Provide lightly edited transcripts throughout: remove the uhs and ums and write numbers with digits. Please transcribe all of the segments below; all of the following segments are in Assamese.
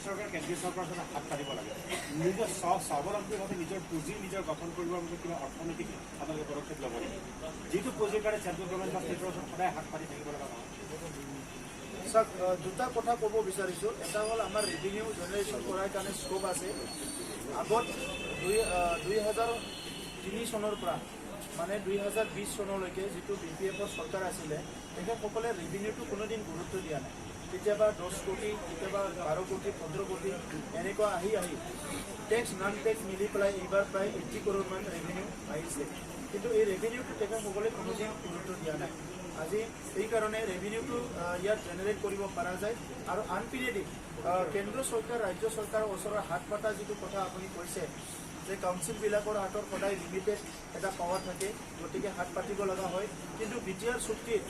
চৰকাৰ কেন্দ্ৰীয় চৰকাৰৰ সৈতে হাত পাতিব লাগে নিজৰ স্বাৱলম্বীভাৱে নিজৰ পুঁজি নিজৰ গঠন কৰিবৰ বাবে কিবা অৰ্থনৈতিক আপোনালোকে পদক্ষেপ ল'ব লাগে যিটো পুঁজিৰ কাৰণে চেণ্ট্ৰেল গভৰ্ণমেণ্ট বা ষ্টেটৰ ওচৰত সদায় হাত পাতি থাকিব লগা হয় চাওক দুটা কথা ক'ব বিচাৰিছোঁ এটা হ'ল আমাৰ ৰেভিনিউ জেনেৰেশ্যন কৰাৰ কাৰণে স্কোপ আছে আগত 2003 চনৰ পৰা মানে 2020 চনলৈকে যিটো BPFৰ চৰকাৰ আছিলে তেখেতসকলে ৰেভিনিউটো কোনোদিন গুৰুত্ব দিয়া নাই কেতিয়াবা 10 কোটি কেতিয়াবা 12 কোটি 15 কোটি এনেকুৱা আহি টেক্স নন টেক্স মিলি পেলাই এইবাৰ প্ৰায় 80 কৰোৰ মান ৰেভিনিউ আহিছে কিন্তু এই ৰেভিনিউটো তেখেতসকলে কোনোদিন গুৰুত্ব দিয়া নাই আজি এইকাৰণে ৰেভিনিউটো ইয়াত জেনেৰেট কৰিব পৰা যায় আৰু আনপিনেদি কেন্দ্ৰ চৰকাৰ ৰাজ্য চৰকাৰৰ ওচৰৰ হাত পাতা যিটো কথা আপুনি কৈছে যে কাউন্সিলবিলাকৰ হাতত সদায় লিমিটেড এটা পাৱাৰ থাকে গতিকে হাত পাতিব লগা হয় কিন্তু BTR চুক্তিত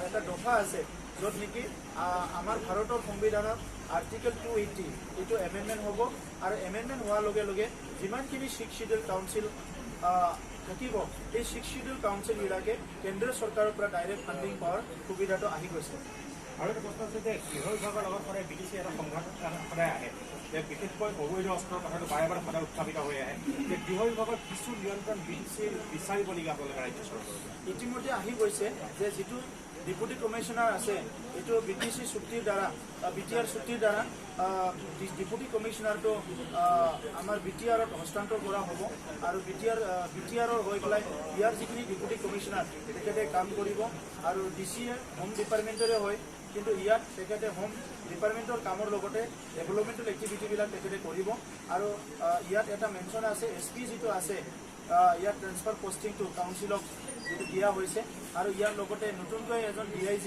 এটা দফা আছে য'ত নেকি আমাৰ ভাৰতৰ সংবিধানত আৰ্টিকেল 280 এইটো এমেণ্ডমেণ্ট হ'ব আৰু এমেণ্ডমেণ্ট হোৱাৰ লগে লগে যিমানখিনি 6 শিডিউল কাউন্সিল থাকিব এই 6 শিডিউল কাউন্সিলবিলাকে কেন্দ্ৰীয় চৰকাৰৰ পৰা ডাইৰেক্ট ফাণ্ডিং পোৱাৰ সুবিধাটো আহি গৈছে আৰু এটা প্ৰশ্ন আছে যে গৃহ বিভাগৰ লগত সদায় BTC এটা সংঘাত সদায় আহে যে বিশেষকৈ অবৈধ অস্ত্ৰৰ কথাটো বাৰে বাৰে সদায় উত্থাপিত হৈ আহে যে গৃহ বিভাগৰ কিছু নিয়ন্ত্ৰণ BTC বিচাৰিবলগীয়া আপোনালোকে ৰাজ্য চৰকাৰৰ ইতিমধ্যে আহি গৈছে যে যিটো ডেপুটি কমিশনাৰ আছে এইটো BTC চুক্তিৰ দ্বাৰা BTR চুক্তিৰ দ্বাৰা ডেপুটি কমিশনাৰটো আমাৰ BTRত হস্তান্তৰ কৰা হ'ব আৰু BTRৰ হৈ পেলাই ইয়াৰ যিখিনি ডেপুটি কমিশনাৰ তেখেতে কাম কৰিব আৰু DCয়ে হোম ডিপাৰ্টমেণ্টৰে হয় কিন্তু ইয়াত তেখেতে হোম ডিপাৰ্টমেণ্টৰ কামৰ লগতে ডেভেলপমেণ্টেল এক্টিভিটিবিলাক তেখেতে কৰিব আৰু ইয়াত এটা মেনশ্যন আছে SP যিটো আছে ইয়াত ট্ৰেন্সফাৰ পষ্টিংটো কাউন্সিলক যেটো দিয়া হৈছে আৰু ইয়াৰ লগতে নতুনকৈ এজন DIG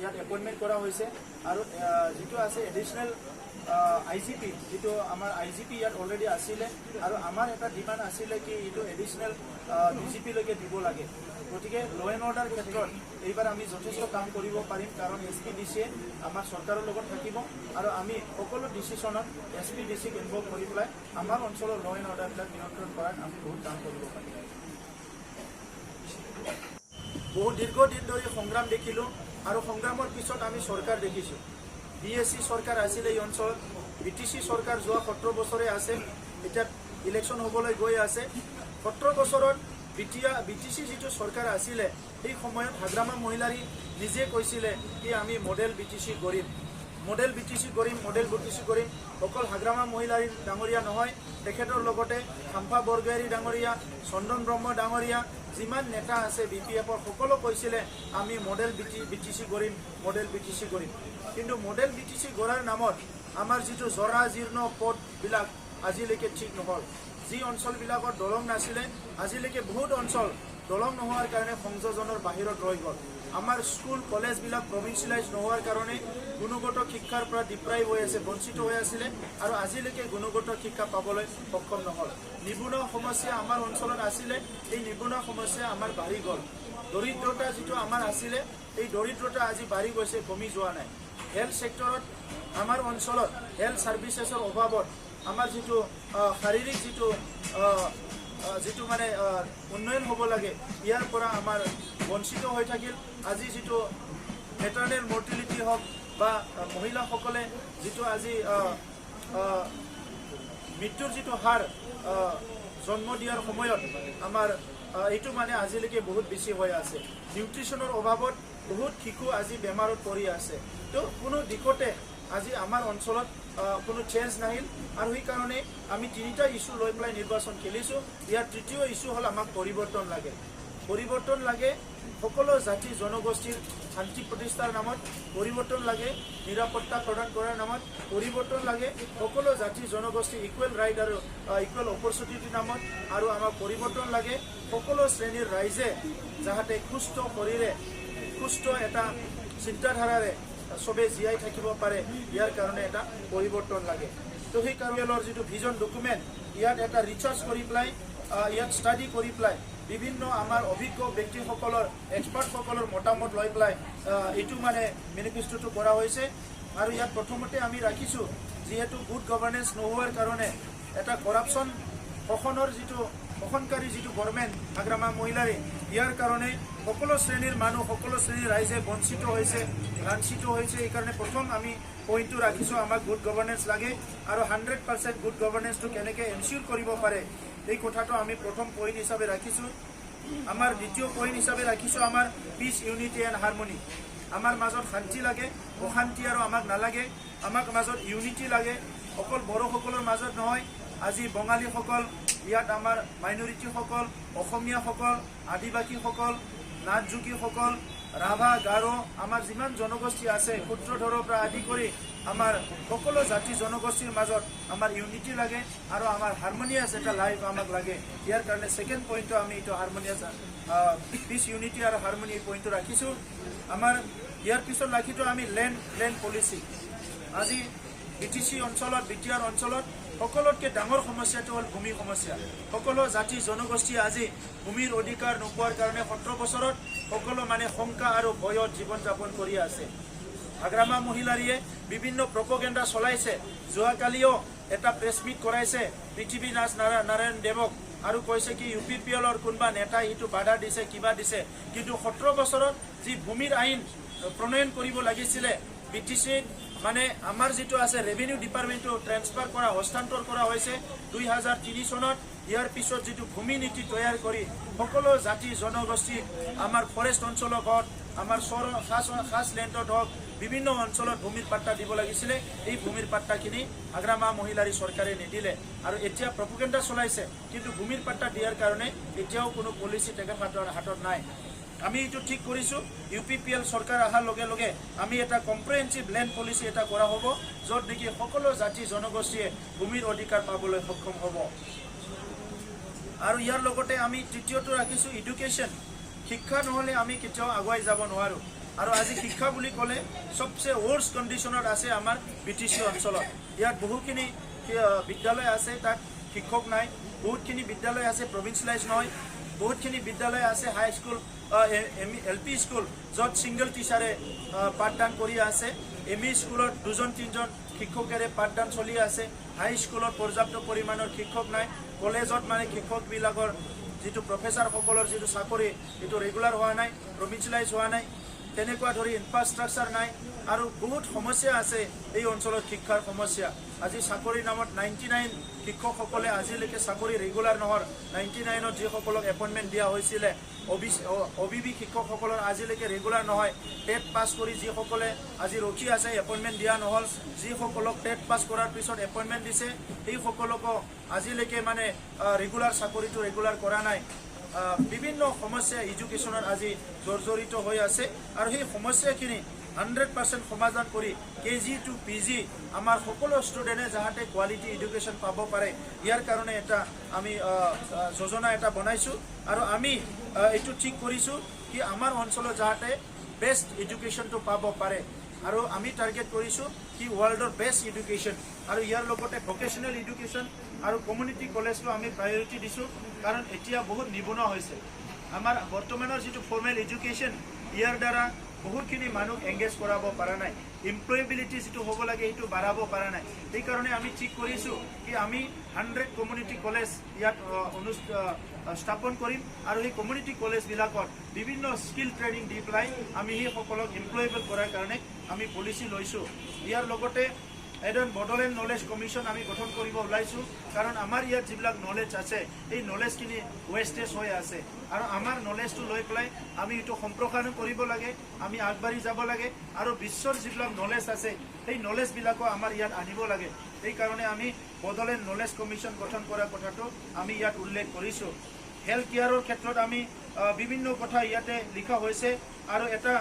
ইয়াত এপইণ্টমেণ্ট কৰা হৈছে আৰু যেটো আছে এডিশনাল IGP যেটো আমাৰ IGP ইয়াত অলৰেডি আছিলে আৰু আমাৰ এটা ডিমান্ড আছিলে কি এইটো এডিশনাল DGP লৈকে দিব লাগে গতিকে ল এণ্ড অৰ্ডাৰ ক্ষেত্ৰত এইবাৰ আমি যথেষ্ট কাম কৰিব পাৰিম কাৰণ SP DCয়ে আমাৰ চৰকাৰৰ লগত থাকিব আৰু আমি সকলো ডিচিশ্যনত SP DCক ইনভলভ কৰি পেলাই আমাৰ অঞ্চলৰ ল এণ্ড অৰ্ডাৰবিলাক নিয়ন্ত্ৰণ কৰাত আমি বহুত কাম কৰিব পাৰিম বহু দীৰ্ঘদিন ধৰি সংগ্ৰাম দেখিলোঁ আৰু সংগ্ৰামৰ পিছত আমি চৰকাৰ দেখিছোঁ BSC চৰকাৰ আছিলে এই অঞ্চলত BTC চৰকাৰ যোৱা 17 বছৰে আছে এতিয়া ইলেকশ্যন হ'বলৈ গৈ আছে 17 বছৰত BTC যিটো চৰকাৰ আছিলে এই সময়ত হাগ্ৰামা মহিলাৰী নিজে কৈছিলে কি আমি মডেল BTC কৰিম মডেল BTC কৰিম অকল হাগ্ৰামা মহিলাৰী ডাঙৰীয়া নহয় তেখেতৰ লগতে খাম্পা বৰগয়াৰী ডাঙৰীয়া চন্দন ব্ৰহ্ম ডাঙৰীয়া যিমান নেতা আছে BPFৰ সকলো কৈছিলে আমি মডেল BTC কৰিম কিন্তু মডেল BTC গঢ়াৰ নামত আমাৰ যিটো জৰা জীৰ্ণ পথবিলাক আজিলৈকে ঠিক নহ'ল যি অঞ্চলবিলাকত দলং নাছিলে আজিলৈকে বহুত অঞ্চল দলং নোহোৱাৰ কাৰণে সংযোজনৰ বাহিৰত ৰৈ গ'ল আমাৰ স্কুল কলেজবিলাক প্ৰভিন্সিয়েলাইজ নোহোৱাৰ কাৰণে গুণগত শিক্ষাৰ পৰা ডিপ্ৰাইভ হৈ আছে বঞ্চিত হৈ আছিলে আৰু আজিলৈকে গুণগত শিক্ষা পাবলৈ সক্ষম নহ'ল নিবনুৱা সমস্যা আমাৰ অঞ্চলত আছিলে এই নিবনুৱা সমস্যা আমাৰ বাঢ়ি গ'ল দৰিদ্ৰতা যিটো আমাৰ আছিলে এই দৰিদ্ৰতা আজি বাঢ়ি গৈছে কমি যোৱা নাই হেল্থ ছেক্টৰত আমাৰ অঞ্চলত হেল্থ ছাৰ্ভিচেছৰ অভাৱত আমাৰ যিটো শাৰীৰিক যিটো মানে উন্নয়ন হ'ব লাগে ইয়াৰ পৰা আমাৰ বঞ্চিত হৈ থাকিল আজি যিটো মেটাৰনেল মৰ্টিলিটি হওক বা মহিলাসকলে যিটো আজি মৃত্যুৰ যিটো হাৰ জন্ম দিয়াৰ সময়ত আমাৰ এইটো মানে আজিলৈকে বহুত বেছি হৈ আছে নিউট্ৰিশ্যনৰ অভাৱত বহুত শিশু আজি বেমাৰত পৰি আছে তো কোনো দিশতে আজি আমাৰ অঞ্চলত কোনো চেঞ্জ নাহিল আৰু সেইকাৰণে আমি তিনিটা ইস্যু লৈ পেলাই নিৰ্বাচন খেলিছোঁ ইয়াৰ তৃতীয় ইস্যু হ'ল আমাক পৰিৱৰ্তন লাগে সকলো জাতি জনগোষ্ঠীৰ শান্তি প্ৰতিষ্ঠাৰ নামত পৰিৱৰ্তন লাগে নিৰাপত্তা প্ৰদান কৰাৰ নামত পৰিৱৰ্তন লাগে সকলো জাতি জনগোষ্ঠী ইকুৱেল ৰাইট আৰু ইকুৱেল অপৰচুনিটিৰ নামত আৰু আমাক পৰিৱৰ্তন লাগে সকলো শ্ৰেণীৰ ৰাইজে যাতে সুস্থ শৰীৰে সুস্থ এটা চিন্তাধাৰাৰে সবে জীয়াই থাকিব পাৰে ইয়াৰ কাৰণে এটা পৰিৱৰ্তন লাগে তো সেই কাৰ্যালয়ৰ যিটো ভিজন ডকুমেণ্ট ইয়াত এটা ৰিচাৰ্চ কৰি পেলাই ইয়াত ষ্টাডি কৰি পেলাই বিভিন্ন আমাৰ অভিজ্ঞ ব্যক্তিসকলৰ এক্সপাৰ্টসকলৰ মতামত লৈ পেলাই এইটো মানে মেনিফেষ্টোটো কৰা হৈছে আৰু ইয়াত প্ৰথমতে আমি ৰাখিছোঁ যিহেতু গুড গভাৰ্নেন্স নোহোৱাৰ কাৰণে এটা কৰাপশ্যন শোষণৰ যিটো শোষণকাৰী যিটো গভৰ্ণমেণ্ট আগ্ৰামা মহিলাৰে ইয়াৰ কাৰণে সকলো শ্ৰেণীৰ মানুহ সকলো শ্ৰেণীৰ ৰাইজে বঞ্চিত হৈছে লাঞ্ছিত হৈছে। এইকাৰণে প্ৰথম আমি পইণ্টটো ৰাখিছোঁ আমাক গুড গভৰ্নেন্স লাগে আৰু 100% গুড গভৰ্নেন্সটো কেনেকৈ এনচিয়ৰ কৰিব পাৰে এই কথাটো আমি প্ৰথম পইণ্ট হিচাপে ৰাখিছোঁ। আমাৰ দ্বিতীয় পইণ্ট হিচাপে ৰাখিছোঁ আমাৰ পিচ ইউনিটি এণ্ড হাৰমনি। আমাৰ মাজত শান্তি লাগে, অশান্তি আৰু আমাক নালাগে। আমাক মাজত ইউনিটি লাগে, অকল বড়োসকলৰ মাজত নহয়। আজি বঙালীসকল, ইয়াত আমাৰ মাইনৰিটিসকল, অসমীয়াসকল, আদিবাসীসকল, নাথযোগীসকল, ৰাভা, গাৰো, আমাৰ যিমান জনগোষ্ঠী আছে সূত্ৰধৰৰ পৰা আদি কৰি আমাৰ সকলো জাতি জনগোষ্ঠীৰ মাজত আমাৰ ইউনিটি লাগে আৰু আমাৰ হাৰমনিয়াছ এটা লাইফ আমাক লাগে। ইয়াৰ কাৰণে ছেকেণ্ড পইণ্টটো আমি এইটো হাৰমনিয়াছ পিচ ইউনিটি আৰু হাৰমনি এই পইণ্টটো ৰাখিছোঁ। আমাৰ ইয়াৰ পিছত ৰাখিছোঁ আমি লেণ্ড পলিচি। আজি BTC অঞ্চলত, BTR অঞ্চলত সকলোতকৈ ডাঙৰ সমস্যাটো হ'ল ভূমি সমস্যা। সকলো জাতি জনগোষ্ঠী আজি ভূমিৰ অধিকাৰ নোপোৱাৰ কাৰণে 17 বছৰত সকলো মানে শংকা আৰু ভয়ত জীৱন যাপন কৰি আছে। আগ্ৰামা মহিলাৰীয়ে বিভিন্ন প্ৰপগেণ্ডা চলাইছে। যোৱাকালিও এটা প্ৰেছ মিট কৰাইছে পৃথিৱীনাথ নাৰায়ণ দেৱক আৰু কৈছে কি UPPLৰ কোনোবা নেতাই এইটো বাধা দিছে, কিবা দিছে। কিন্তু 17 বছৰত যি ভূমিৰ আইন প্ৰণয়ন কৰিব লাগিছিলে BTC মানে আমাৰ যিটো আছে ৰেভিনিউ ডিপাৰ্টমেণ্টটো ট্ৰেন্সফাৰ কৰা হস্তান্তৰ কৰা হৈছে 2003 চনত। ইয়াৰ পিছত যিটো ভূমি নীতি তৈয়াৰ কৰি সকলো জাতি জনগোষ্ঠী আমাৰ ফৰেষ্ট অঞ্চলত হওক, আমাৰ খাছ লেণ্ডত হওক, বিভিন্ন অঞ্চলত ভূমিৰ পাট্টা দিব লাগিছিলে। এই ভূমিৰ পাট্টাখিনি আগ্ৰামা মহিলাৰী চৰকাৰে নিদিলে আৰু এতিয়া প্ৰপগেণ্ডা চলাইছে। কিন্তু ভূমিৰ পাট্টা দিয়াৰ কাৰণে এতিয়াও কোনো পলিচি তেখেতৰ হাতত নাই। আমি এইটো ঠিক কৰিছোঁ, UPPL চৰকাৰ অহাৰ লগে লগে আমি এটা কম্প্ৰিহেনচিভ লেণ্ড পলিচি এটা কৰা হ'ব, য'ত নেকি সকলো জাতি জনগোষ্ঠীয়ে ভূমিৰ অধিকাৰ পাবলৈ সক্ষম হ'ব। আৰু ইয়াৰ লগতে আমি তৃতীয়টো ৰাখিছোঁ এডুকেশ্যন। শিক্ষা নহ'লে আমি কেতিয়াও আগুৱাই যাব নোৱাৰোঁ। আৰু আজি শিক্ষা বুলি ক'লে চবচে ৱৰ্ষ্ট কণ্ডিশ্যনত আছে আমাৰ BTC অঞ্চলত। ইয়াত বহুখিনি বিদ্যালয় আছে, তাত শিক্ষক নাই। বহুতখিনি বিদ্যালয় আছে প্ৰভিন্সিয়েলাইজ নহয়। বহুতখিনি বিদ্যালয় আছে হাইস্কুল, LP স্কুল, য'ত ছিংগল টিচাৰে পাঠদান কৰি আছে। ME স্কুলত 2-3জন শিক্ষকেৰে পাঠদান চলি আছে। হাই স্কুলত পৰ্যাপ্ত পৰিমাণৰ শিক্ষক নাই। কলেজত মানে শিক্ষকবিলাকৰ যিটো প্ৰফেচাৰসকলৰ যিটো চাকৰি এইটো ৰেগুলাৰ হোৱা নাই, প্ৰভিন্সিয়েলাইজ হোৱা নাই। তেনেকুৱা ধৰি ইনফ্ৰাষ্ট্ৰাকচাৰ নাই আৰু বহুত সমস্যা আছে এই অঞ্চলত শিক্ষাৰ সমস্যা। আজি চাকৰিৰ নামত 99 শিক্ষকসকলে আজিলৈকে চাকৰি ৰেগুলাৰ নহয়। 99ত যিসকলক এপইণ্টমেণ্ট দিয়া হৈছিলে OBB শিক্ষকসকলৰ আজিলৈকে ৰেগুলাৰ নহয়। টেট পাছ কৰি যিসকলে আজি ৰখি আছে এপইণ্টমেণ্ট দিয়া নহ'ল। যিসকলক টেট পাছ কৰাৰ পিছত এপইণ্টমেণ্ট দিছে সেইসকলকো আজিলৈকে মানে ৰেগুলাৰ চাকৰিটো ৰেগুলাৰ কৰা নাই। বিভিন্ন সমস্যা এডুকেশ্যনত আজি জৰ্জৰিত হৈ আছে আৰু সেই সমস্যাখিনি 100% সমাধান কৰি KG to PG আমাৰ সকলো ষ্টুডেণ্টে যাতে কোৱালিটি এডুকেশ্যন পাব পাৰে, ইয়াৰ কাৰণে এটা আমি যোজনা এটা বনাইছোঁ। আৰু আমি এইটো ঠিক কৰিছোঁ কি আমাৰ অঞ্চলত যাতে বেষ্ট এডুকেশ্যনটো পাব পাৰে। আৰু আমি টাৰ্গেট কৰিছোঁ কি ৱৰ্ল্ডৰ বেষ্ট এডুকেশ্যন আৰু ইয়াৰ লগতে ভকেশ্যনেল এডুকেশ্যন আৰু কমিউনিটি কলেজটো আমি প্ৰায়ৰিটি দিছোঁ। কাৰণ এতিয়া বহুত নিবনুৱা হৈছে। আমাৰ বৰ্তমানৰ যিটো ফৰ্মেল এডুকেশ্যন ইয়াৰ দ্বাৰা বহুতখিনি মানুহ এংগেজ কৰাব পৰা নাই। এমপ্লয়েবিলিটি যিটো হ'ব লাগে সেইটো বাঢ়াব পৰা নাই। সেইকাৰণে আমি ঠিক কৰিছোঁ কি আমি 100 কমিউনিটি কলেজ ইয়াত স্থাপন কৰিম আৰু সেই কমিউনিটি কলেজবিলাকত বিভিন্ন স্কিল ট্ৰেইনিং দি পেলাই আমি সেইসকলক এমপ্লয়েবল কৰাৰ কাৰণে আমি পলিচি লৈছোঁ। ইয়াৰ লগতে এজন বডোলেণ্ড নলেজ কমিশ্যন আমি গঠন কৰিব ওলাইছোঁ। কাৰণ আমাৰ ইয়াত যিবিলাক নলেজ আছে এই নলেজখিনি ৱেষ্টেজ হৈ আছে আৰু আমাৰ নলেজটো লৈ পেলাই আমি এইটো সম্প্ৰসাৰণ কৰিব লাগে, আমি আগবাঢ়ি যাব লাগে আৰু বিশ্বৰ যিবিলাক নলেজ আছে সেই নলেজবিলাকো আমাৰ ইয়াত আনিব লাগে। সেইকাৰণে আমি বডোলেণ্ড নলেজ কমিশ্যন গঠন কৰাৰ কথাটো আমি ইয়াত উল্লেখ কৰিছোঁ। হেল্থ কেয়াৰৰ ক্ষেত্ৰত আমি বিভিন্ন কথা ইয়াতে লিখা হৈছে আৰু এটা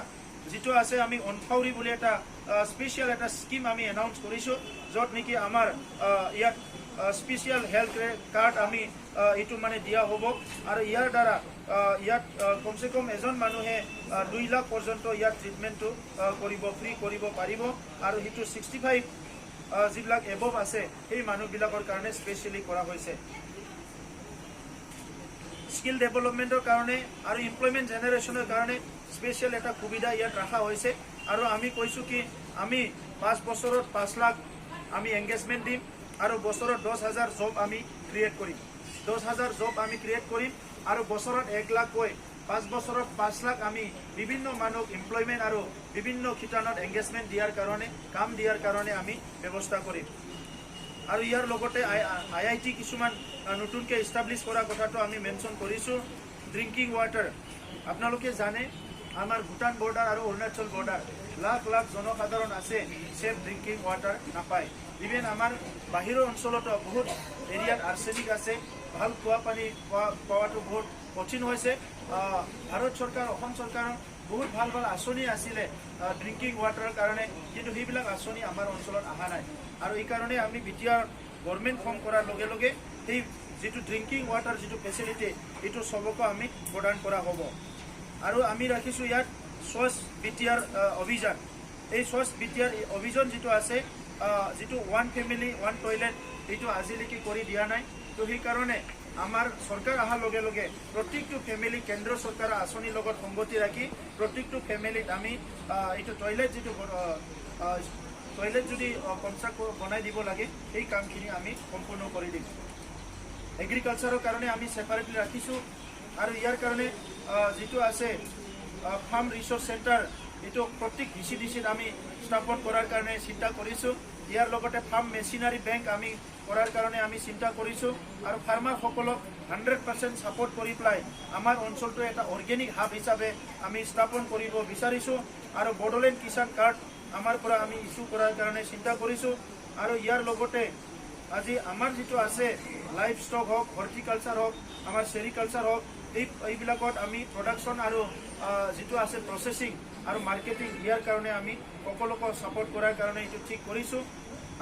যিটো আছে আমি অনফাউৰি বুলি এটা স্পেচিয়েল এটা স্কিম আমি এনাউন্স কৰিছোঁ, য'ত নেকি আমাৰ ইয়াত স্পেচিয়েল হেল্থ কাৰ্ড আমি এইটো মানে দিয়া হ'ব আৰু ইয়াৰ দ্বাৰা ইয়াত কমচে কম এজন মানুহে 2 লাখ পৰ্যন্ত ইয়াত ট্ৰিটমেণ্টটো ফ্ৰী কৰিব পাৰিব আৰু সেইটো 65 যিবিলাক এবভ আছে সেই মানুহবিলাকৰ কাৰণে স্পেচিয়েলি কৰা হৈছে। স্কিল ডেভেলপমেণ্টৰ কাৰণে আৰু এমপ্লয়মেণ্ট জেনেৰেশ্যনৰ কাৰণে স্পেচিয়েল এটা সুবিধা ইয়াত ৰখা হৈছে আৰু আমি কৈছোঁ কি আমি 5 বছৰত 5 লাখ আমি এংগেজমেণ্ট দিম আৰু বছৰত 10,000 জব আমি ক্ৰিয়েট কৰিম। 10,000 জব আমি ক্ৰিয়েট কৰিম আৰু বছৰত 1 লাখ কৈ 5 বছৰত 5 লাখ আমি বিভিন্ন মানুহক এমপ্লয়মেণ্ট আৰু বিভিন্ন শিতানত এংগেজমেণ্ট দিয়াৰ কাৰণে কাম দিয়াৰ কাৰণে আমি ব্যৱস্থা কৰিম আৰু ইয়াৰ লগতে IIT কিছুমান নতুনকৈ এষ্টাব্লিছ কৰা কথাটো আমি মেনশ্যন কৰিছোঁ ড্ৰিংকিং ৱাটাৰ আপোনালোকে জানে আমাৰ ভূটান বৰ্ডাৰ আৰু অৰুণাচল বৰ্ডাৰ লাখ লাখ জনসাধাৰণ আছে চেফ ড্ৰিংকিং ৱাটাৰ নাপায় ইভেন আমাৰ বাহিৰৰ অঞ্চলতো বহুত এৰিয়াত আৰ্ছেনিক আছে ভাল খোৱা পানী পোৱাটো বহুত কঠিন হৈছে ভাৰত চৰকাৰ অসম চৰকাৰৰ বহুত ভাল ভাল আঁচনি আছিলে ড্ৰিংকিং ৱাটাৰৰ কাৰণে কিন্তু সেইবিলাক আঁচনি আমাৰ অঞ্চলত অহা নাই আৰু এই কাৰণে আমি বিটিআৰ গভৰ্ণমেণ্ট ফৰ্ম কৰাৰ লগে লগে সেই যিটো ড্ৰিংকিং ৱাটাৰ যিটো ফেচিলিটি এইটো চবকো আমি প্ৰদান কৰা হ'ব আৰু আমি ৰাখিছোঁ ইয়াত স্বচ্ছ বিটিআৰ অভিযান এই স্বচ্ছ বিটিআৰ অভিযান যিটো আছে যিটো ওৱান ফেমিলি ওৱান টয়লেট এইটো আজিলৈকে কৰি দিয়া নাই তো সেইকাৰণে আমাৰ চৰকাৰ অহাৰ লগে লগে প্ৰত্যেকটো ফেমিলি কেন্দ্ৰ চৰকাৰৰ আঁচনিৰ লগত সংগতি ৰাখি প্ৰত্যেকটো ফেমিলিত আমি এইটো টয়লেট যিটো টয়লেট যদি কনষ্ট্ৰাক্ট বনাই দিব লাগে সেই কামখিনি আমি সম্পূৰ্ণ কৰি দিম এগ্ৰিকালচাৰৰ কাৰণে আমি ছেপাৰেটলি ৰাখিছোঁ আৰু ইয়াৰ কাৰণে যিটো আছে ফাৰ্ম ৰিচৰ্চ চেণ্টাৰ এইটো প্ৰত্যেক ডিচিত আমি স্থাপন কৰাৰ কাৰণে চিন্তা কৰিছোঁ ইয়াৰ লগতে ফাৰ্ম মেচিনাৰী বেংক আমি কৰাৰ কাৰণে আমি চিন্তা কৰিছোঁ আৰু ফাৰ্মাৰসকলক 100% ছাপোৰ্ট কৰি পেলাই আমাৰ অঞ্চলটো এটা অৰ্গেনিক হাব হিচাপে আমি স্থাপন কৰিব বিচাৰিছোঁ আৰু বড়োলেণ্ড কিষাণ কাৰ্ড আমাৰ পৰা আমি ইছ্যু কৰাৰ কাৰণে চিন্তা কৰিছোঁ আৰু ইয়াৰ লগতে আজি আমাৰ যিটো আছে লাইফ ষ্টক হওক হৰ্টিকালচাৰ হওক আমাৰ চেৰিকালচাৰ হওক এইবিলাকত আমি প্ৰডাকশ্যন আৰু যিটো আছে প্ৰচেছিং আৰু মাৰ্কেটিং ইয়াৰ কাৰণে আমি সকলোকে ছাপোৰ্ট কৰাৰ কাৰণে এইটো ঠিক কৰিছোঁ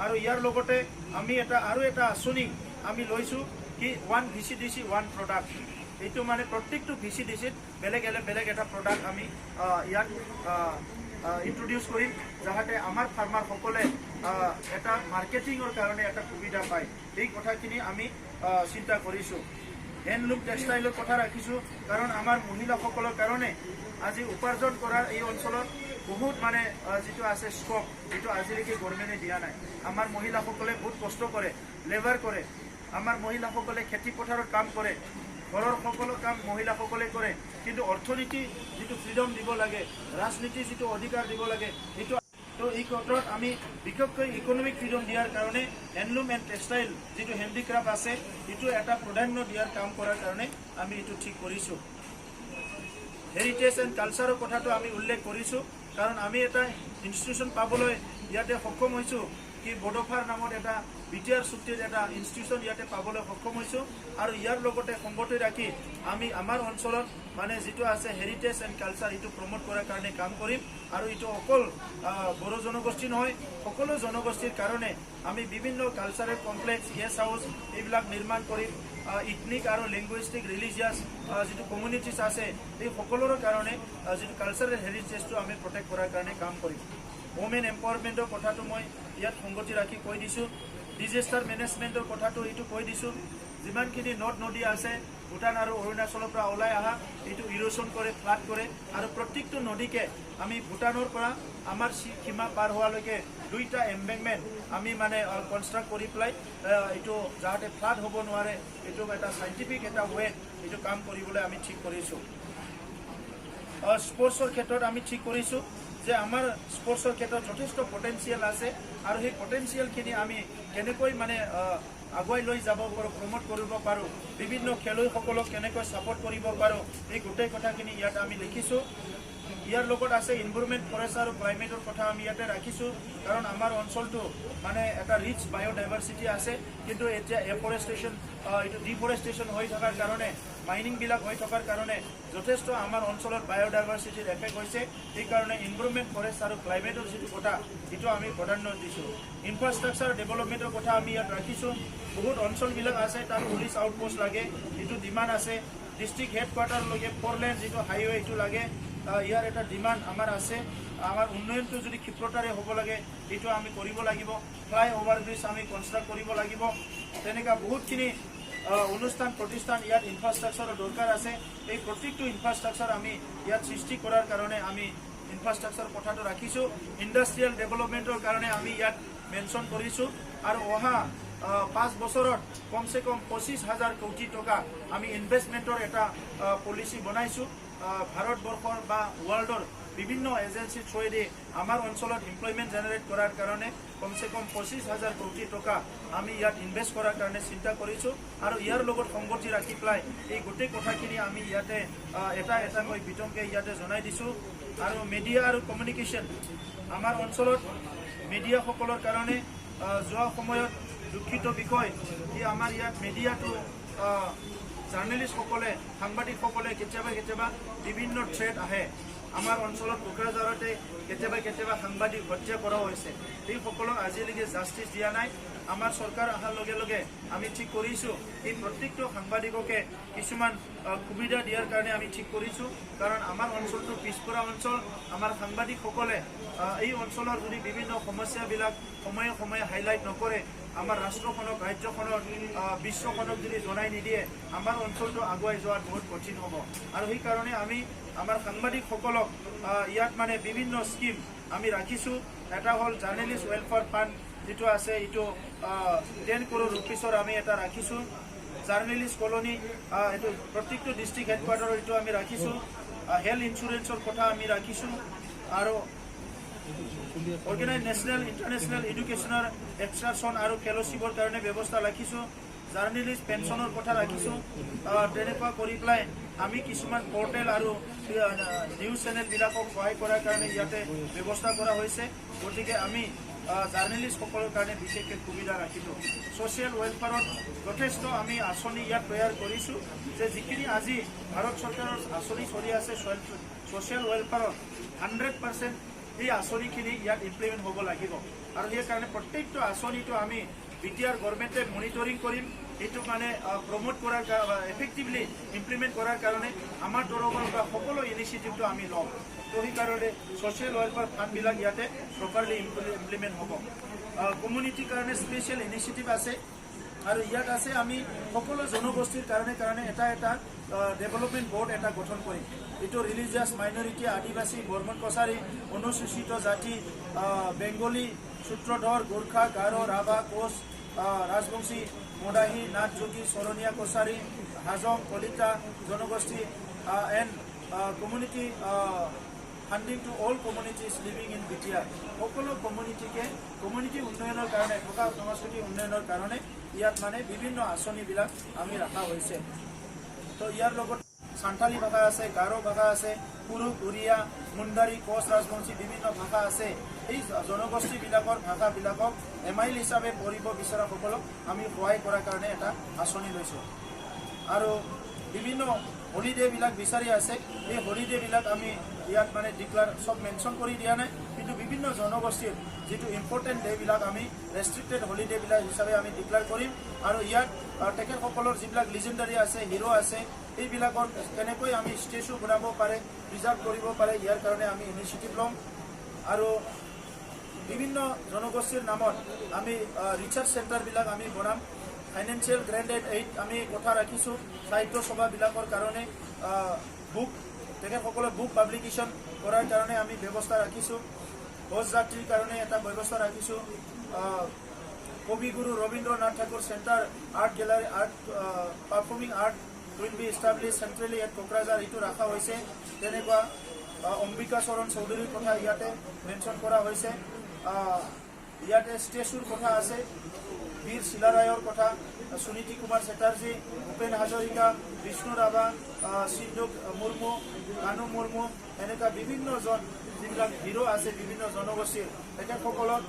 আৰু ইয়াৰ লগতে আমি আৰু এটা আঁচনি আমি লৈছোঁ কি 1 VCDC 1 প্ৰডাক্ট এইটো মানে প্ৰত্যেকটো VCDCত বেলেগ এটা প্ৰডাক্ট আমি ইয়াত ইন্ট্ৰডিউচ কৰিম যাতে আমাৰ ফাৰ্মাৰসকলে এটা মাৰ্কেটিঙৰ কাৰণে এটা সুবিধা পায় এই কথাখিনি আমি চিন্তা কৰিছোঁ হেণ্ডলুম টেক্সটাইলৰ কথা ৰাখিছোঁ কাৰণ আমাৰ মহিলাসকলৰ কাৰণে আজি উপাৰ্জন কৰাৰ এই অঞ্চলত বহুত মানে যিটো আছে স্কোপ যিটো আজিলৈকে গভৰ্ণমেণ্টে দিয়া নাই আমাৰ মহিলাসকলে বহুত কষ্ট কৰে লেবাৰ কৰে আমাৰ মহিলাসকলে খেতি পথাৰত কাম কৰে ঘৰৰ সকলো কাম মহিলাসকলে কৰে কিন্তু অৰ্থনীতি যিটো ফ্ৰীডম দিব লাগে ৰাজনীতি যিটো অধিকাৰ দিব লাগে এইটো তো এই ক্ষেত্ৰত আমি বিশেষকৈ ইকনমিক ফ্ৰীডম দিয়াৰ কাৰণে হেণ্ডলুম এণ্ড টেক্সটাইল যিটো হেণ্ডিক্ৰাফ্ট আছে এইটো এটা প্ৰাধান্য দিয়াৰ কাম কৰাৰ কাৰণে আমি এইটো ঠিক কৰিছোঁ হেৰিটেজ এণ্ড কালচাৰৰ কথাটো আমি উল্লেখ কৰিছোঁ কাৰণ আমি এটা ইনষ্টিটিউশ্যন পাবলৈ ইয়াতে সক্ষম হৈছোঁ কি বড়োফাৰ নামত এটা বিটিআৰ চুক্তিৰ এটা ইনষ্টিটিউশ্যন ইয়াতে পাবলৈ সক্ষম হৈছোঁ আৰু ইয়াৰ লগতে সংগতি ৰাখি আমি আমাৰ অঞ্চলত মানে যিটো আছে হেৰিটেজ এণ্ড কালচাৰ এইটো প্ৰমোট কৰাৰ কাৰণে কাম কৰিম আৰু এইটো অকল বড়ো জনগোষ্ঠী নহয় সকলো জনগোষ্ঠীৰ কাৰণে আমি বিভিন্ন কালচাৰেল কমপ্লেক্স গেষ্ট হাউচ এইবিলাক নিৰ্মাণ কৰিম ইথনিক আৰু লিংগুইষ্টিক ৰিলিজিয়াছ যিটো কমিউনিটিছ আছে এই সকলোৰে কাৰণে যিটো কালচাৰেল হেৰিটেজটো আমি প্ৰটেক্ট কৰাৰ কাৰণে কাম কৰিম ওমেন এম্পাৱাৰমেণ্টৰ কথাটো মই ইয়াত সংগতি ৰাখি কৈ দিছোঁ ডিজাষ্টাৰ মেনেজমেণ্টৰ কথাটো এইটো কৈ দিছোঁ যিমানখিনি নদ নদী আছে ভূটান আৰু অৰুণাচলৰ পৰা ওলাই অহা এইটো ইৰোশ্যন কৰে ফ্লাড কৰে আৰু প্ৰত্যেকটো নদীকে আমি ভূটানৰ পৰা আমাৰ সীমা পাৰ হোৱালৈকে 2টা এম্বেংকমেণ্ট আমি মানে কনষ্ট্ৰাক্ট কৰি পেলাই এইটো যাতে ফ্লাড হ'ব নোৱাৰে এইটো এটা চাইণ্টিফিক এটা ৱেত এইটো কাম কৰিবলৈ আমি ঠিক কৰিছোঁ স্পৰ্টছৰ ক্ষেত্ৰত আমি ঠিক কৰিছোঁ যে আমাৰ স্পৰ্টছৰ ক্ষেত্ৰত যথেষ্ট পটেঞ্চিয়েল আছে আৰু সেই পটেঞ্চিয়েলখিনি আমি কেনেকৈ মানে আগুৱাই লৈ যাব পাৰোঁ প্ৰমোট কৰিব পাৰোঁ বিভিন্ন খেলুৱৈসকলক কেনেকৈ ছাপোৰ্ট কৰিব পাৰোঁ এই গোটেই কথাখিনি ইয়াত আমি লিখিছোঁ ইয়াৰ লগত আছে এনভাইৰনমেণ্ট ফৰেষ্ট আৰু ক্লাইমেটৰ কথা আমি ইয়াতে ৰাখিছোঁ কাৰণ আমাৰ অঞ্চলটো মানে এটা ৰিচ বায়'ডাইভাৰ্চিটি আছে কিন্তু এতিয়া এফৰেষ্টেশ্যন এইটো ডিফৰেষ্টেশ্যন হৈ থকাৰ কাৰণে মাইনিংবিলাক হৈ থকাৰ কাৰণে যথেষ্ট আমাৰ অঞ্চলত বায়'ডাইভাৰ্চিটিৰ এফেক্ট হৈছে সেইকাৰণে এনভাইৰনমেণ্ট ফৰেষ্ট আৰু ক্লাইমেটৰ যিটো কথা সেইটো আমি প্ৰাধান্য দিছোঁ ইনফ্ৰাষ্ট্ৰাকচাৰ ডেভেলপমেণ্টৰ কথা আমি ইয়াত ৰাখিছোঁ বহুত অঞ্চলবিলাক আছে তাত পুলিচ আউটপোষ্ট লাগে এইটো ডিমাণ্ড আছে ডিষ্ট্ৰিক্ট হেডকোৱাৰ্টাৰলৈকে 4 লেন যিটো হাইৱে এইটো লাগে ইয়াৰ এটা ডিমাণ্ড আমাৰ আছে আমাৰ উন্নয়নটো যদি ক্ষিপ্ৰতাৰে হ'ব লাগে এইটো আমি কৰিব লাগিব ফ্লাই অভাৰ ব্ৰিজ আমি কনষ্ট্ৰাক্ট কৰিব লাগিব তেনেকুৱা বহুতখিনি অনুষ্ঠান প্ৰতিষ্ঠান ইয়াত ইনফ্ৰাষ্ট্ৰাকচাৰৰ দৰকাৰ আছে এই প্ৰত্যেকটো ইনফ্ৰাষ্ট্ৰাকচাৰ আমি ইয়াত সৃষ্টি কৰাৰ কাৰণে আমি ইনফ্ৰাষ্ট্ৰাকচাৰ কথাটো ৰাখিছোঁ ইণ্ডাষ্ট্ৰিয়েল ডেভেলপমেণ্টৰ কাৰণে আমি ইয়াত মেনশ্যন কৰিছোঁ আৰু অহা 5 বছৰত কমসে কম 25,000 কোটি টকা আমি ইনভেষ্টমেণ্টৰ এটা পলিচি বনাইছোঁ ভাৰতবৰ্ষৰ বা ৱৰ্ল্ডৰ বিভিন্ন এজেন্সিৰ থ্ৰুৱেদি আমাৰ অঞ্চলত এমপ্লয়মেণ্ট জেনেৰেট কৰাৰ কাৰণে কমসে কম 25,000 কোটি টকা আমি ইয়াত ইনভেষ্ট কৰাৰ কাৰণে চিন্তা কৰিছোঁ আৰু ইয়াৰ লগত সংগতি ৰাখি পেলাই এই গোটেই কথাখিনি আমি ইয়াতে এটা মই বিতংকে ইয়াতে জনাই দিছোঁ আৰু মিডিয়া আৰু কমিউনিকেশ্যন আমাৰ অঞ্চলত মিডিয়াসকলৰ কাৰণে যোৱা সময়ত দুঃখিত বিষয় কি আমাৰ ইয়াত মিডিয়াটো জাৰ্নেলিষ্টসকলে সাংবাদিকসকলে কেতিয়াবা বিভিন্ন থ্ৰেট আহে আমাৰ অঞ্চলত কোকৰাঝাৰতে কেতিয়াবা সাংবাদিক হত্যা কৰা হৈছে এইসকলক আজিলৈকে জাষ্টিছ দিয়া নাই আমাৰ চৰকাৰ অহাৰ লগে লগে আমি ঠিক কৰিছোঁ এই প্ৰত্যেকটো সাংবাদিককে কিছুমান সুবিধা দিয়াৰ কাৰণে আমি ঠিক কৰিছোঁ কাৰণ আমাৰ অঞ্চলটো পিছপৰা অঞ্চল আমাৰ সাংবাদিকসকলে এই অঞ্চলৰ যদি বিভিন্ন সমস্যাবিলাক সময়ে সময়ে হাইলাইট নকৰে আমাৰ ৰাষ্ট্ৰখনক ৰাজ্যখনক বিশ্বখনক যদি জনাই নিদিয়ে আমাৰ অঞ্চলটো আগুৱাই যোৱাত বহুত কঠিন হ'ব আৰু সেইকাৰণে আমি আমাৰ সাংবাদিকসকলক ইয়াত মানে বিভিন্ন স্কিম আমি ৰাখিছোঁ এটা হ'ল জাৰ্নেলিষ্ট ৱেলফেয়াৰ ফাণ্ড যেটো আছে এইটো 10 crore rupeesৰ আমি এটা ৰাখিছোঁ জাৰ্নেলিষ্ট কলনী এইটো প্ৰত্যেকটো ডিষ্ট্ৰিক্ট হেডকোৱাৰ্টাৰৰ এইটো আমি ৰাখিছোঁ হেল্থ ইঞ্চুৰেঞ্চৰ কথা আমি ৰাখিছোঁ আৰু অৰ্গেনাইজ নেশ্যনেল ইণ্টাৰনেশ্যনেল এডুকেশ্যনৰ এক্সকাৰ্ছন আৰু ফেলোশ্বিপৰ কাৰণে ব্যৱস্থা ৰাখিছোঁ জাৰ্নেলিষ্ট পেঞ্চনৰ কথা ৰাখিছোঁ তেনেকুৱা কৰি পেলাই আমি কিছুমান পৰ্টেল আৰু নিউজ চেনেলবিলাকক সহায় কৰাৰ কাৰণে ইয়াতে ব্যৱস্থা কৰা হৈছে গতিকে আমি জাৰ্নেলিষ্টসকলৰ কাৰণে বিশেষকৈ সুবিধা ৰাখিছোঁ ছ'চিয়েল ৱেলফেয়াৰত যথেষ্ট আমি আঁচনি ইয়াত তৈয়াৰ কৰিছোঁ যে যিখিনি আজি ভাৰত চৰকাৰৰ আঁচনি চলি আছে ছ'চিয়েল ৱেলফেয়াৰত 100% এই আঁচনিখিনি ইয়াত ইমপ্লিমেণ্ট হ'ব লাগিব আৰু সেইকাৰণে প্ৰত্যেকটো আঁচনিটো আমি বিটিআৰ গভৰ্ণমেণ্টে মনিটৰিং কৰিম এইটো মানে প্ৰমোট কৰাৰ এফেক্টিভলি ইমপ্লিমেণ্ট কৰাৰ কাৰণে আমাৰ তৰফৰ পৰা সকলো ইনিচিয়েটিভটো আমি ল'ম তো সেইকাৰণে ছ'চিয়েল ৱেলফেয়াৰ ফাণ্ডবিলাক ইয়াতে প্ৰপাৰলি ইমপ্লিমেণ্ট হ'ব কমিউনিটিৰ কাৰণে স্পেচিয়েল ইনিচিয়েটিভ আছে আৰু ইয়াত আছে আমি সকলো জনগোষ্ঠীৰ কাৰণে এটা ডেভেলপমেণ্ট বৰ্ড এটা গঠন কৰিম এইটো ৰিলিজিয়াছ মাইনৰিটি আদিবাসী বৰ্মন কছাৰী অনুসূচিত জাতি বেংগলী সূত্ৰধৰ গোৰ্খা গাৰো ৰাভা কোচ ৰাজবংশী মদাহী নাথ যোগী চৰণীয়া কছাৰী হাজং কলিতা জনগোষ্ঠী and community funding to all communities living in BTR সকলো কমিউনিটি উন্নয়নৰ কাৰণে থকা সংস্কৃতি উন্নয়নৰ কাৰণে ইয়াত মানে বিভিন্ন আঁচনিবিলাক আমি ৰখা হৈছে তো ইয়াৰ লগত সান্থালী ভাষা আছে গাৰো ভাষা আছে পুৰুষ উৰিয়া মুণ্ডাৰী কোচ ৰাজবংশী বিভিন্ন ভাষা আছে এই জনগোষ্ঠীবিলাকৰ ভাষাবিলাকক এমাইল হিচাপে পঢ়িব বিচৰাসকলক আমি সহায় কৰাৰ কাৰণে এটা আঁচনি লৈছোঁ আৰু বিভিন্ন হলিডেবিলাক বিচাৰি আছে এই হলিডেবিলাক আমি ইয়াত মানে ডিক্লাৰ সব মেনশ্যন কৰি দিয়া নাই কিন্তু বিভিন্ন জনগোষ্ঠীৰ যেটো ইম্পৰ্টেণ্ট ডেবিলাক আমি ৰেষ্ট্ৰিক্টেড হলিডেবিলাক হিচাপে আমি ডিক্লাৰ কৰিম আৰু ইয়াত তেখেতসকলৰ যিবিলাক লিজেণ্ডাৰী আছে হিৰো আছে এইবিলাকৰ কেনেকৈ আমি ষ্টেচু বনাব পাৰে প্ৰিজাৰ্ভ কৰিব পাৰে ইয়াৰ কাৰণে আমি ইনিচিয়েটিভ ল'ম আৰু বিভিন্ন জনগোষ্ঠীৰ নামত আমি ৰিচাৰ্চ চেণ্টাৰবিলাক আমি বনাম ফাইনেন্সিয়েল গ্ৰেণ্ডেড এইড আমি কথা ৰাখিছোঁ সাহিত্য সভাবিলাকৰ কাৰণে বুক তেখেতসকলে বুক পাব্লিকেশ্যন কৰাৰ কাৰণে আমি ব্যৱস্থা ৰাখিছোঁ বছ যাত্ৰীৰ কাৰণে এটা ব্যৱস্থা ৰাখিছোঁ Kabiguru Rabindranath Tagore centre art gallery art performing art will be establish centrally at Kokrajhar এইটো ৰখা হৈছে তেনেকুৱা অম্বিকা চৰণ চৌধুৰীৰ কথা ইয়াতে মেনশ্যন কৰা হৈছে ইয়াতে ষ্টেচুৰ কথা আছে বীৰ শিলাৰায়ৰ কথা সুনীতি কুমাৰ চেটাৰ্জী ভূপেন হাজৰিকা বিষ্ণু ৰাভা সিন্ধু মুৰ্মু কানু মুৰ্মু এনেকুৱা বিভিন্নজন যিবিলাক হিৰো আছে বিভিন্ন জনগোষ্ঠীৰ তেখেতসকলক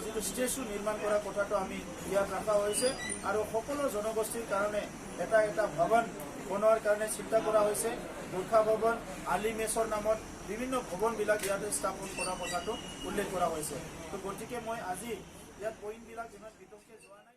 যিটো ষ্টেচু নিৰ্মাণ কৰাৰ কথাটো আমি ইয়াত ৰখা হৈছে আৰু সকলো জনগোষ্ঠীৰ কাৰণে এটা ভৱন বনোৱাৰ কাৰণে চিন্তা কৰা হৈছে গোৰ্খা ভৱন আলি মেছৰ নামত বিভিন্ন ভৱনবিলাক ইয়াতে স্থাপন কৰাৰ কথাটো উল্লেখ কৰা হৈছে তো গতিকে মই আজি ইয়াত পইণ্টবিলাক ইমান বিতংকৈ যোৱা নাই